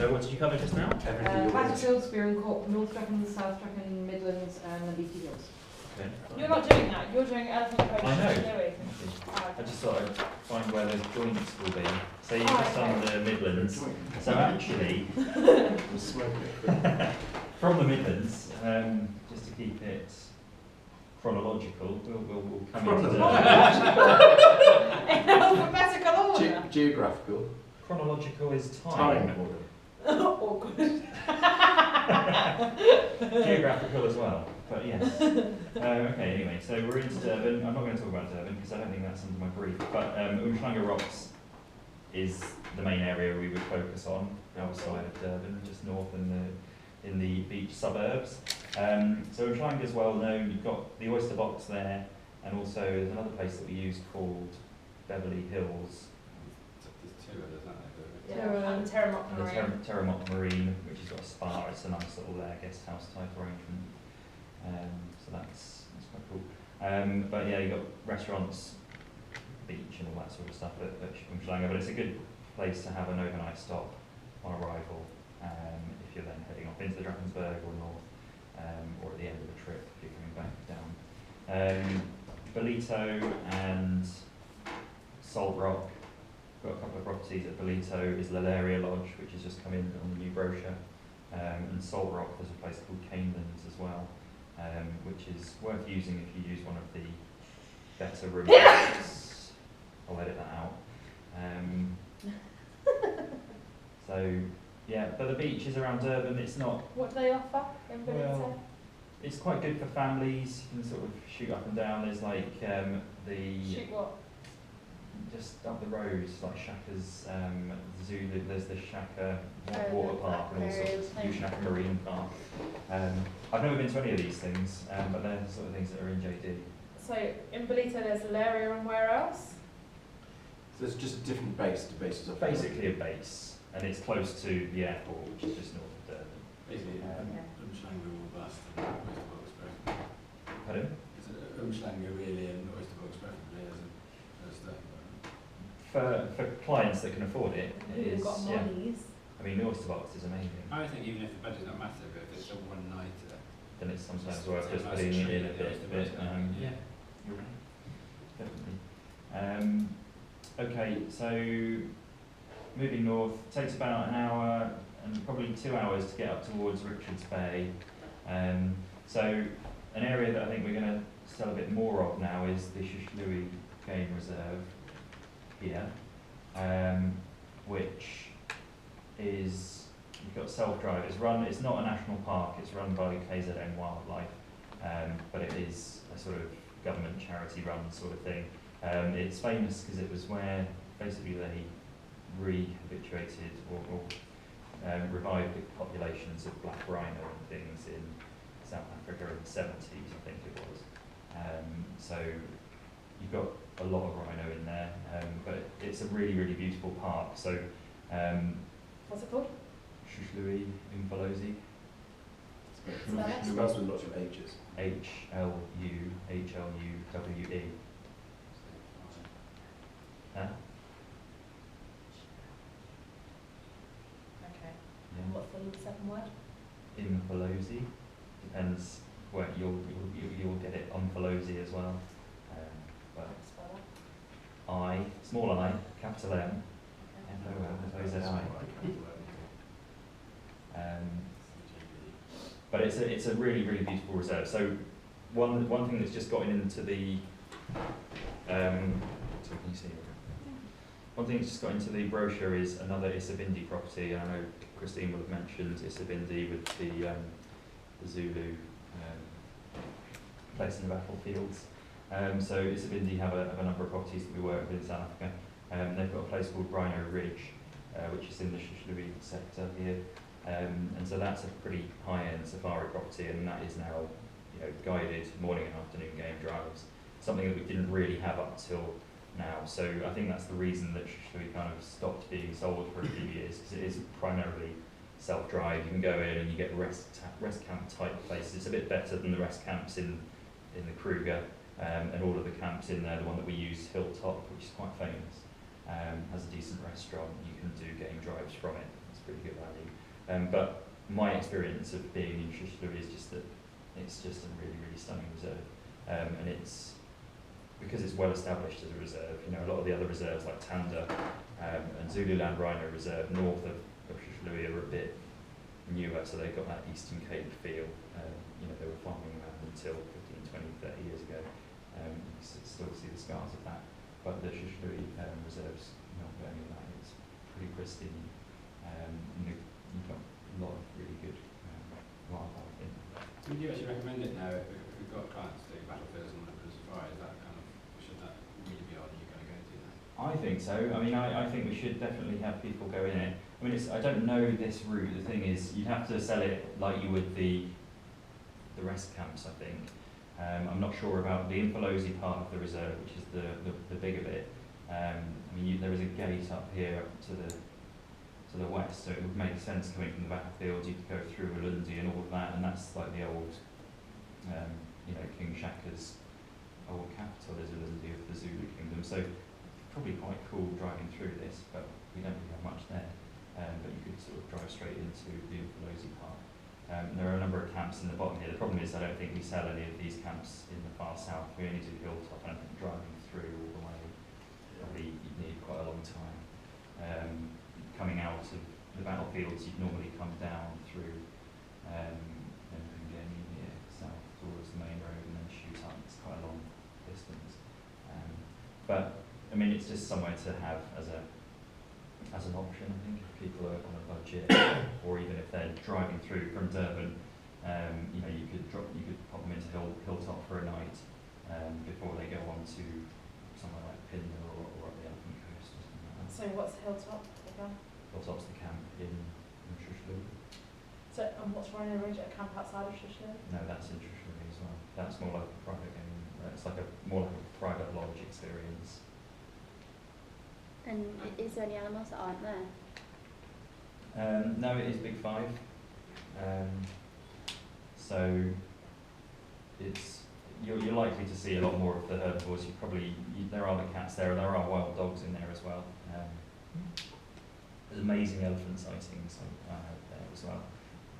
So what did you cover just now? Battlefield, Spear and Cork, North Dragon, South Dragon, Midlands, and the Beatty Hills. Okay. You're not doing that. You're doing Elephant Coast. I know. Hhluwe. I just thought I'd find where those joints will be. So you've just done the Midlands. So actually, from the Midlands, just to keep it chronological, we'll come into the In alphabetical order. Geographical. Chronological is time. order. Awkward. Geographical as well, but yes. Okay, anyway, so we're into Durban. I'm not going to talk about Durban because I don't think that's under my brief, but Hhluwe Rocks is the main area we would focus on outside of Durban, just north in the beach suburbs. So Hhluwe is well known. You've got the Oyster Box there, and also there's another place that we use called Beverly Hills. And Terramok Marine. Terramok Marine, which has got a spa. It's a nice little guest house type arrangement. So that's quite cool. But yeah, you've got restaurants, beach, and all that sort of stuff at Hhluwe. But it's a good place to have an overnight stop on arrival if you're then heading off into the Drakensberg or north, or at the end of the trip if you're coming back down. Belito and Salt Rock. Got a couple of properties at Belito is Lalaria Lodge, which has just come in on the new brochure, and Salt Rock there's a place called Canelands as well, which is worth using if you use one of the better rooms. I'll edit that out. So yeah, but the beach is around Durban. It's not. What do they offer in Belito? Well, it's quite good for families. You can sort of shoot up and down. There's like the. Shoot what? Just up the road, like Shaka's Zulu, there's the Shaka water park and also Shaka Marine Park. I've never been to any of these things, but they're the sort of things that are in JD. So in Belito there's Lalaria and where else? So it's just a different base to bases of. Basically a base, and it's close to the airport, which is just north of Durban. Basically, Hhluwe will bust and Oyster Box preferably. Pardon? Is it Hhluwe really and Oyster Box preferably as a step? For clients that can afford it, it Who've is, got yeah. monies. I mean, the Oyster Box is amazing. I think even if the budget's not massive, if it's a one night, Then it's sometimes Just worth just a nice putting it in a treat, bit. yeah. You're right. Definitely. Okay, so moving north takes about an hour and probably 2 hours to get up towards Richards Bay. So an area that I think we're going to sell a bit more of now is the Hhluwe Game Reserve here, which is, you've got self-drive. It's not a national park, it's run by KZN Wildlife, but it is a sort of government charity run sort of thing. It's famous because it was where basically they re-habituated or revived the populations of black rhino and things in South Africa in the 70s, I think it was. So you've got a lot of rhino in there, but it's a really, really beautiful park. So What's it called? Hhluwe Umfolozi. It runs with lots of H's. Hluwe. Huh? Okay. Yeah. And what's the second word? Umfolozi. Depends where you'll get it Umfolozi as well. But Spell I, small I, capital M, F-O-L-O-Z-I. But it's a really, really beautiful reserve. So one thing that's just gotten into the so can you see? One thing that's just got into the brochure is another Isibindi property, and I know Christine will have mentioned Isibindi with the Zulu place in the battlefields. So Isibindi have a number of properties that we work with in South Africa. They've got a place called Rhino Ridge, which is in the Hhluwe sector here. And so that's a pretty high-end safari property, and that is now, guided morning and afternoon game drives. Something that we didn't really have up till now. So I think that's the reason that Hhluwe kind of stopped being sold for a few years, because it is primarily self-drive. You can go in and you get rest camp type places. It's a bit better than the rest camps in the Kruger, and all of the camps in there. The one that we use, Hilltop, which is quite famous, has a decent restaurant. You can do game drives from it. It's pretty good value. But my experience of being in Hhluwe is just that it's just a really, really stunning reserve. And it's, because it's well established as a reserve, you know, a lot of the other reserves like Tanda and Zululand Rhino Reserve north of Hhluwe are a bit newer, so they've got that Eastern Cape feel. You know, they were farming around until 15, 20, 30 years ago. You still see the scars of that. But the Hhluwe reserve's not got any of that. It's pretty pristine. You've got a lot of really good wildlife in there. Would you actually recommend it now if we've got clients doing battlefields and looking at safari? Is that kind of, should that really be on you going to go to now? I think so. I mean, I think we should definitely have people go in it. I mean, I don't know this route. The thing is, you'd have to sell it like you would the rest camps, I think. I'm not sure about the Hhluwe part of the reserve, which is the bigger bit. I mean, there is a gate up here up to the west, so it would make sense coming from the battlefield. You could go through Hhluwe and all of that, and that's like the old, you know, King Shaka's old capital is Hhluwe of the Zulu kingdom. So probably quite cool driving through this, but we don't really have much there. But you could sort of drive straight into the Hhluwe part. There are a number of camps in the bottom here. The problem is I don't think we sell any of these camps in the far south. We only do Hilltop, and I think driving through all the way, probably you'd need quite a long time. Coming out of the battlefields, you'd normally come down through and get in here south towards the main road and then shoot up. It's quite a long distance. But I mean, it's just somewhere to have as an option, I think, if people are on a budget, or even if they're driving through from Durban, you know, you could pop them into Hilltop for a night before they go on to somewhere like Pinda or up the Elephant Coast or something like that. So what's Hilltop again? Hilltop's the camp in Hhluwe. So, and what's Rhino Ridge, a camp outside of Hhluwe? No, that's in Hhluwe as well. That's more like a private game. It's like more like a private lodge experience. And is there any animals that aren't there? No, it is Big Five. So you're likely to see a lot more of the herbivores. There are the cats there, and there are wild dogs in there as well. There's amazing elephant sightings I heard there as well.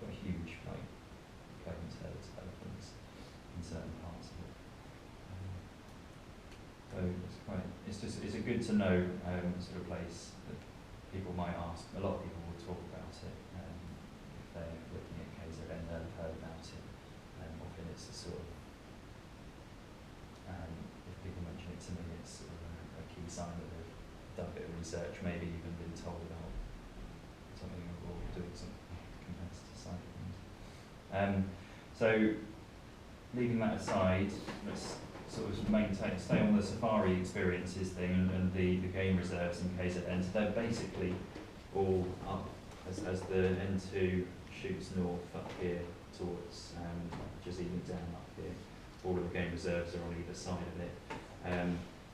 Got huge plains herds of elephants in certain parts of it. So it's a good to know sort of place that people might ask. A lot of people will talk about it if they're looking at KZN, they'll have heard about it. Often it's a sort of, if people mention it to me, it's sort of a key sign that they've done a bit of research, maybe even been told about something or doing something competitor side of things. So leaving that aside, let's sort of stay on the safari experiences thing and the game reserves in KZN. So they're basically all up as the N2 shoots north up here towards just even down up here. All of the game reserves are on either side of it.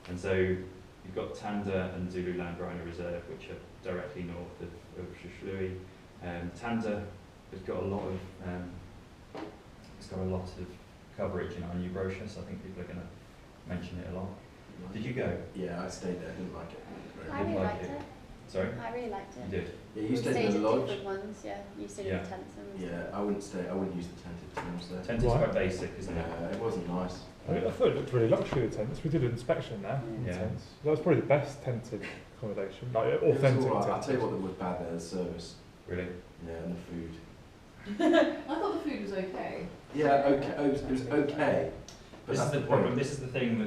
And so you've got Tanda and Zululand Rhino Reserve, which are directly north of Hhluwe. Tanda has got a lot of coverage in our new brochure, so I think people are going to mention it a lot. Did you go? Yeah, I stayed there. I didn't like it. I really liked it. Sorry? I really liked it. You did? Yeah, you We stayed stayed in at the lodge. different ones, yeah. You stayed in the tents and Yeah, I wouldn't use the tented rooms there. Tent is quite basic, isn't it? Yeah, it wasn't nice. I thought it looked really luxury, the tents. We did an inspection there. in the Yeah. tents. That was probably the best tented accommodation, like It was authentic all right. tent. I'll tell you what was bad there, the service. Really? Yeah, and the food. I thought the food was okay. Yeah, okay. It was okay. But This is that's the point. problem. This is the thing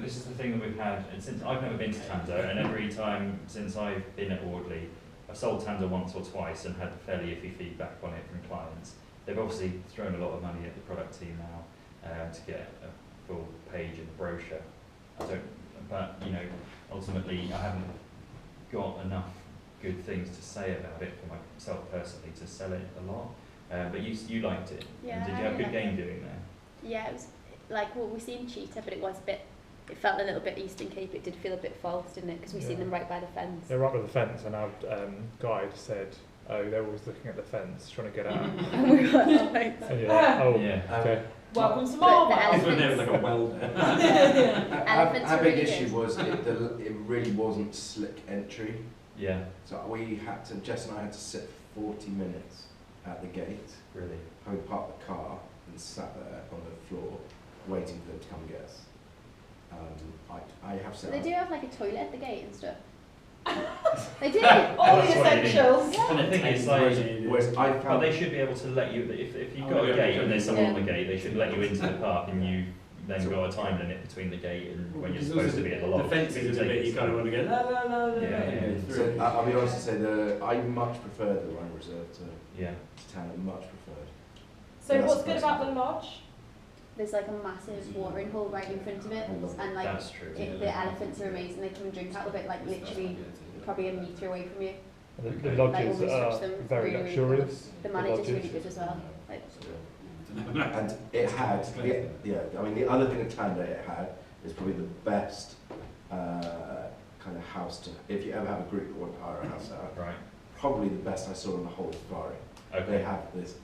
that we've had, and since I've never been to Tanda, and every time since I've been at Audley, I've sold Tanda once or twice and had fairly iffy feedback on it from clients. They've obviously thrown a lot of money at the product team now to get a full page in the brochure. But you know, ultimately, I haven't got enough good things to say about it for myself personally to sell it a lot. But you liked it. Yeah, And did I you have really good liked game doing there? yeah, it was like, well, we seen cheetah, but it was a bit, it felt a little bit Eastern Cape. It did feel a bit false, didn't it? Because we seen Yeah. them right by the fence. They're right by the fence, and our guide said, "Oh, they're always looking at the fence, trying to get out." And we were like, oh, right. And you're like, "Oh, Yeah. okay." Welcome to But the Marvel. It's when there was like a well there. Elephants Our are big really issue good. was it really wasn't slick entry. Yeah. So Jess and I had to sit for 40 minutes at the gate, Really? having parked the car and sat there on the floor, waiting for them to come get us. I have So said. they do have like a toilet at the gate and stuff. They do. All the That's what you need. essentials. And the thing is, like, Whereas I but found they should be able to let you, if you've Oh, got a yeah, gate yeah. and there's someone on the Yeah. gate, they should let you into the park and you then So- got a time limit between the gate and when you're Because supposed also to be at the lodge. The fence is a bit, you kind of want to go la la la la Yeah, and yeah. go so through. I'll be honest and say I much prefer the Rhine Reserve to Yeah. town. Much preferred. So That's what's the good first about the thing. lodge? There's like a massive watering hole right in front of it, I love and like That's true. the elephants are amazing. They come and drink out of it, like literally probably a metre away from you. And the Okay. lodges Like, are almost touch them, very really, really luxurious. The the manager's lodges. really good as well. Like, And it had, yeah, I mean, the other thing at Tanda it had is probably the best kind of house to, if you ever have a group that want to hire a house out, Right. probably the best I saw in the whole safari. They Okay. have this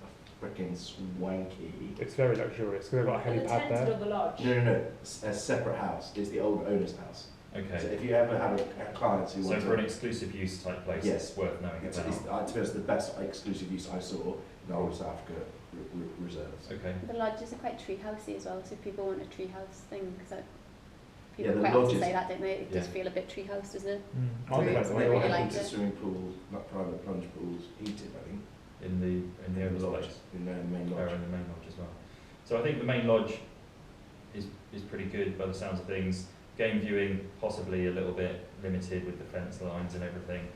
freaking swanky, It's very luxurious. 'Cause they've got a And helipad attended there. of the lodge. no, a separate house. It's the old owner's house. So Okay. if you ever have a clients who So want for an to, exclusive use type place, Yes. it's worth knowing it's, about. to be honest, the best exclusive use I saw in the whole of South Africa reserves. Okay. the lodges are quite tree housey as well, so if people want a tree house thing, because Yeah, people the quite often lodges- say that, don't they? It does Yeah. feel a bit tree house, doesn't it? I Really- like the way really it like looks. it. Swimming pools, like private plunge pools, heated, I think. In the owner's lodge, place. in the main Or lodge. in the main lodge as well. So I think the main lodge is pretty good by the sounds of things. Game viewing possibly a little bit limited with the fence lines and everything.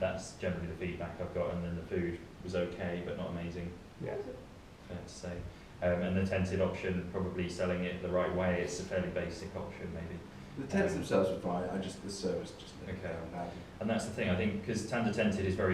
That's generally the feedback I've got, and then the food was okay but not amazing, Yeah. fair to say. And the tented option, probably selling it the right way, it's a fairly basic option maybe. The tents themselves were fine. The service just let me Okay. down badly. And that's the thing, I think, because Tanda Tented is very